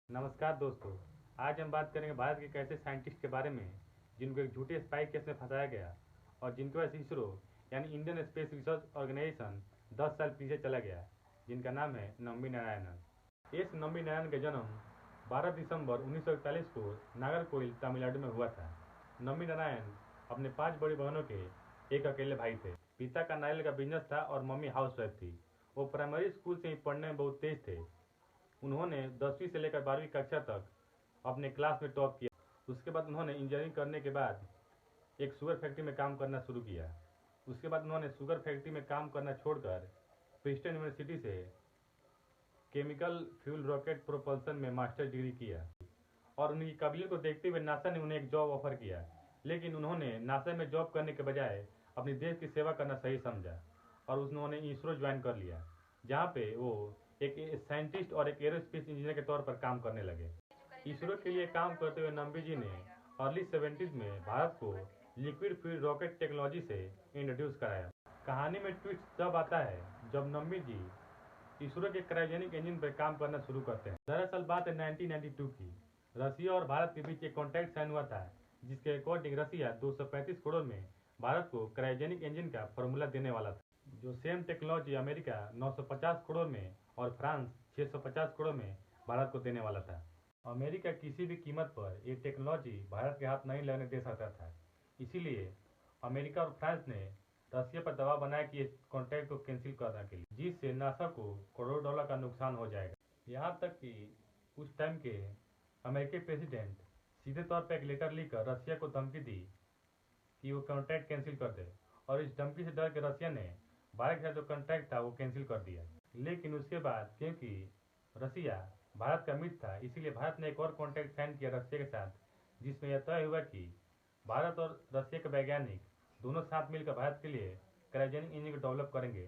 नमस्कार दोस्तों। आज हम बात करेंगे भारत के एक ऐसे साइंटिस्ट के बारे में जिनको एक झूठे स्पाई केस में फंसाया गया और जिनकी वजह से इसरो यानी इंडियन स्पेस रिसर्च ऑर्गेनाइजेशन 10 साल पीछे चला गया, जिनका नाम है नम्बी नारायणन। इस नम्बी नारायणन का जन्म 12 दिसंबर 1941 को नागरकोइल तमिलनाडु में हुआ था। नम्बी नारायण अपने 5 बड़ी बहनों के एक अकेले भाई थे। पिता का नारियल का बिजनेस था और मम्मी हाउसवाइफ थी। वो प्राइमरी स्कूल से ही पढ़ने में बहुत तेज थे। उन्होंने 10वीं से लेकर 12वीं कक्षा तक अपने क्लास में टॉप किया। उसके बाद उन्होंने इंजीनियरिंग करने के बाद एक शुगर फैक्ट्री में काम करना शुरू किया। उसके बाद उन्होंने शुगर फैक्ट्री में काम करना छोड़कर प्रिंसटन यूनिवर्सिटी से केमिकल फ्यूल रॉकेट प्रोपल्सन में मास्टर डिग्री किया और उनकी काबिलियत को देखते हुए नासा ने उन्हें एक जॉब ऑफर किया। लेकिन उन्होंने नासा में जॉब करने के बजाय अपने देश की सेवा करना सही समझा और उन्होंने इसरो ज्वाइन कर लिया, जहाँ पे वो एक साइंटिस्ट और एक एरोस्पेस इंजीनियर के तौर पर काम करने लगे। इसरो के लिए काम करते हुए नम्बी जी ने अर्ली 70s में भारत को लिक्विड फ्यूल रॉकेट टेक्नोलॉजी से इंट्रोड्यूस कराया। कहानी में ट्विस्ट तब आता है जब नम्बी जी इसरो के क्रायोजेनिक इंजन पर काम करना शुरू करते हैं। दरअसल बात है 1992 की। रसिया और भारत के बीच एक कॉन्ट्रैक्ट साइन हुआ था, जिसके अकॉर्डिंग रसिया 235 करोड़ में भारत को क्रायोजेनिक इंजन का फॉर्मूला देने वाला था, जो सेम टेक्नोलॉजी अमेरिका 950 करोड़ में और फ्रांस 650 करोड़ में भारत को देने वाला था। अमेरिका किसी भी कीमत पर ये टेक्नोलॉजी भारत के हाथ नहीं लगने दे सकता था। इसीलिए अमेरिका और फ्रांस ने रसिया पर दबाव बनाया कि इस कॉन्ट्रैक्ट को कैंसिल करने के लिए, जिससे नासा को करोड़ों डॉलर का नुकसान हो जाएगा। यहाँ तक कि उस टाइम के अमेरिकी प्रेसिडेंट सीधे तौर पर एक लेटर लिखकर रसिया को धमकी दी कि वो कॉन्ट्रैक्ट कैंसिल कर दे, और इस धमकी से डर के रसिया ने भारत के साथ जो कॉन्ट्रैक्ट था वो कैंसिल कर दिया। लेकिन उसके बाद क्योंकि रसिया भारत का मित्र था, इसीलिए भारत ने एक और कॉन्ट्रैक्ट साइन किया रसिया के साथ, जिसमें यह तय हुआ कि भारत और रसिया के वैज्ञानिक दोनों साथ मिलकर भारत के लिए क्रायोजेनिक इंजन को डेवलप करेंगे,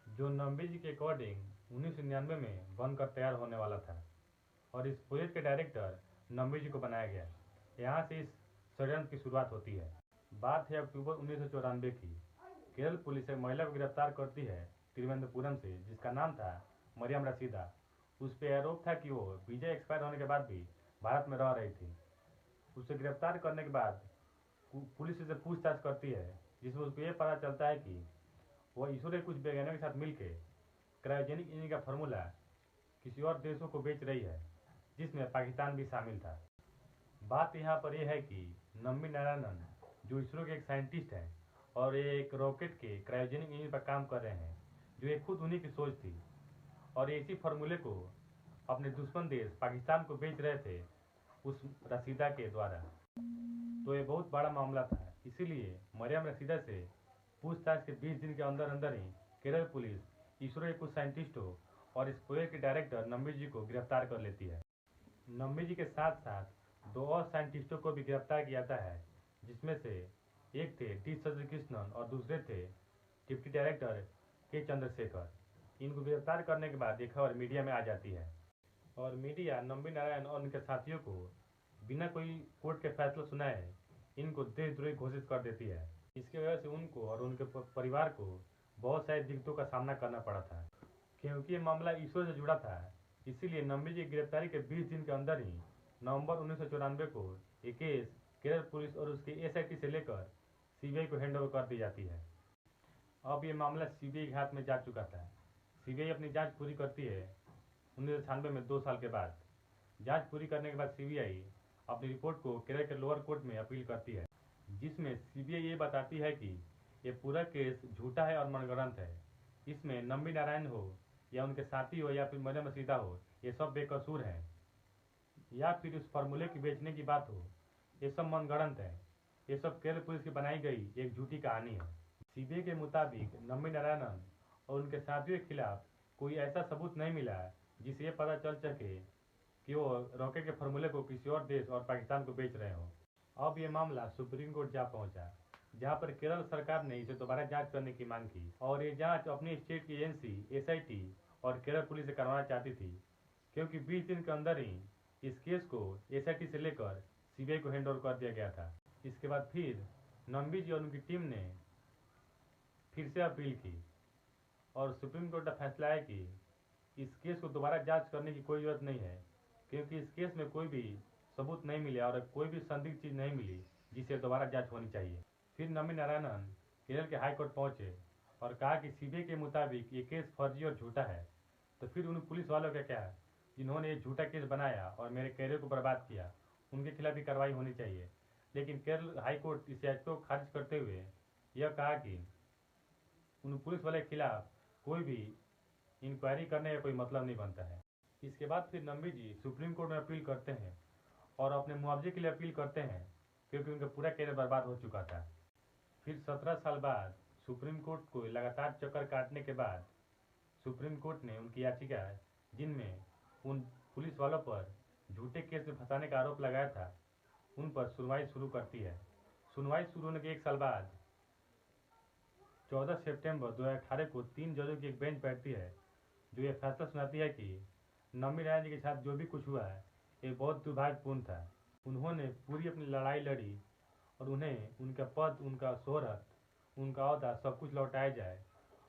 जो नम्बी जी के अकॉर्डिंग 1999 में बनकर तैयार होने वाला था और इस प्रोजेक्ट के डायरेक्टर नम्बी जी को बनाया गया। यहाँ से इस षड्यंत्र की शुरुआत होती है। बात है अक्टूबर 1994 की। केरल पुलिस एक महिला को गिरफ्तार करती है तिरुवनंतपुरम से, जिसका नाम था मरियम रशीदा। उस पर आरोप था कि वो वीजा एक्सपायर होने के बाद भी भारत में रह रही थी। उसे गिरफ्तार करने के बाद पुलिस उसे पूछताछ करती है, जिसमें उसको ये पता चलता है कि वह इसरो के कुछ वैज्ञानिकों के साथ मिलकर क्रायोजेनिक इंजन का फॉर्मूला किसी और देशों को बेच रही है, जिसमें पाकिस्तान भी शामिल था। बात यहाँ पर यह है कि नम्बी नारायणन जो इसरो के एक साइंटिस्ट हैं और ये एक रॉकेट के क्रायोजेनिक इंजन पर काम कर रहे हैं, जो एक खुद उन्हीं की सोच थी, और इसी फार्मूले को अपने दुश्मन देश पाकिस्तान को बेच रहे थे उस रसीदा के द्वारा। तो ये बहुत बड़ा मामला था। इसीलिए मरियम रसीदा से पूछताछ के 20 दिन के अंदर अंदर ही केरल पुलिस इसरो के कुछ साइंटिस्टों और इस प्रोजेक्ट के डायरेक्टर नम्बी जी को गिरफ्तार कर लेती है। नम्बी जी के साथ साथ 2 और साइंटिस्टों को भी गिरफ्तार किया जाता है, जिसमें से एक थे टी शशिकृष्णन और दूसरे थे डिप्टी डायरेक्टर के चंद्रशेखर। इनको गिरफ्तार करने के बाद ये खबर मीडिया में आ जाती है और मीडिया नम्बी नारायण और उनके साथियों को बिना कोई कोर्ट के फैसला सुनाए इनको देशद्रोही घोषित कर देती है। इसकी वजह से उनको और उनके परिवार को बहुत सारी दिक्कतों का सामना करना पड़ा था। क्योंकि ये मामला इसरो से जुड़ा था, इसीलिए नम्बी जी की गिरफ्तारी के 20 दिन के अंदर ही नवंबर 1994 को ये केस केरल पुलिस और उसके एसआईटी से लेकर सीबीआई को हैंड ओवर कर दी जाती है। अब ये मामला सीबीआई के हाथ में जा चुका था। सीबीआई अपनी जांच पूरी करती है 1996 में 2 साल के बाद। जांच पूरी करने के बाद सीबीआई अपनी रिपोर्ट को केरल के लोअर कोर्ट में अपील करती है, जिसमें सीबीआई ये बताती है कि ये पूरा केस झूठा है और मनगढ़ंत है। इसमें नम्बी नारायण हो या उनके साथी हो या फिर मरियम रशीदा हो, ये सब बेकसूर हैं। या फिर उस फार्मूले की बेचने की बात हो, ये सब मनगढ़ंत है। ये सब केरल पुलिस की बनाई गई एक झूठी कहानी है। सीबीआई के मुताबिक नम्बी नारायणन और उनके साथियों के खिलाफ कोई ऐसा सबूत नहीं मिला जिससे ये पता चल सके कि वो रॉकेट के फार्मूले को किसी और देश और पाकिस्तान को बेच रहे हों। अब ये मामला सुप्रीम कोर्ट जा पहुंचा, जहां पर केरल सरकार ने इसे दोबारा जांच करने की मांग की और ये जांच अपनी स्टेट की एजेंसी एसआईटी और केरल पुलिस से करवाना चाहती थी, क्योंकि 20 दिन के अंदर ही इस केस को एसआईटी से लेकर सीबीआई को हैंड ओवर कर दिया गया था। इसके बाद फिर नम्बी जी और उनकी टीम ने फिर से अपील की और सुप्रीम कोर्ट का फैसला है कि इस केस को दोबारा जांच करने की कोई जरूरत नहीं है, क्योंकि इस केस में कोई भी सबूत नहीं मिले और कोई भी संदिग्ध चीज़ नहीं मिली जिसे दोबारा जांच होनी चाहिए। फिर नम्मी नारायणन केरल के हाई कोर्ट पहुंचे और कहा कि सीबीआई के मुताबिक ये केस फर्जी और झूठा है। तो फिर उन पुलिस वालों का क्या जिन्होंने ये झूठा केस बनाया और मेरे कैरियर को बर्बाद किया, उनके खिलाफ भी कार्रवाई होनी चाहिए। लेकिन केरल हाई कोर्ट इस याचिका को खारिज करते हुए यह कहा कि उन पुलिस वाले के खिलाफ कोई भी इंक्वायरी करने का कोई मतलब नहीं बनता है। इसके बाद फिर नम्मी जी सुप्रीम कोर्ट में अपील करते हैं और अपने मुआवजे के लिए अपील करते हैं, क्योंकि उनका पूरा कैरियर बर्बाद हो चुका था। फिर 17 साल बाद सुप्रीम कोर्ट को लगातार चक्कर काटने के बाद सुप्रीम कोर्ट ने उनकी याचिका, जिनमें उन पुलिस वालों पर झूठे केस में फंसाने का आरोप लगाया था, उन पर सुनवाई शुरू करती है। सुनवाई शुरू होने के 1 साल बाद 14 सितंबर 2018 को 3 जजों की एक बेंच बैठती है, जो ये फैसला सुनाती है कि नम्मी नारायण जी के साथ जो भी कुछ हुआ है ये बहुत दुर्भाग्यपूर्ण था। उन्होंने पूरी अपनी लड़ाई लड़ी और उन्हें उनका पद, उनका शोहरत, उनका अहदा सब कुछ लौटाया जाए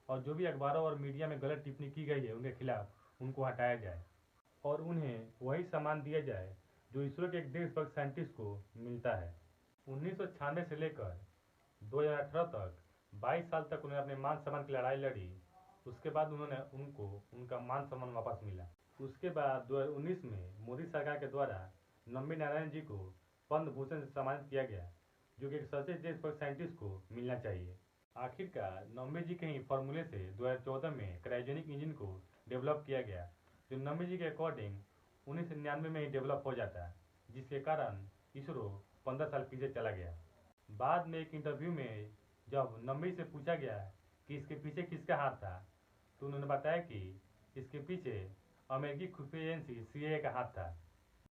और जो भी अखबारों और मीडिया में गलत टिप्पणी की गई है उनके खिलाफ उनको हटाया जाए और उन्हें वही सम्मान दिया जाए जो इसरो के एक देशभक्त साइंटिस्ट को मिलता है। 1996 से लेकर 2018 तक 22 साल तक उन्होंने अपने मान सम्मान की लड़ाई लड़ी। उसके बाद उन्होंने उनको उनका मान सम्मान वापस मिला। उसके बाद 2019 में मोदी सरकार के द्वारा नम्मी नारायण जी को पद्म भूषण से सम्मानित किया गया, जो कि एक सच्चे देशभक्त साइंटिस्ट को मिलना चाहिए। आखिरकार नम्मी जी के ही फॉर्मूले से 2014 में क्रायोजेनिक इंजन को डेवलप किया गया, जो नम्मी जी के अकॉर्डिंग 1999 में ही डेवलप हो जाता है, जिसके कारण इसरो 15 साल पीछे चला गया। बाद में एक इंटरव्यू में जब नम्मी से पूछा गया कि इसके पीछे किसका हाथ था, तो उन्होंने बताया कि इसके पीछे अमेरिकी खुफिया एजेंसी CIA का हाथ था।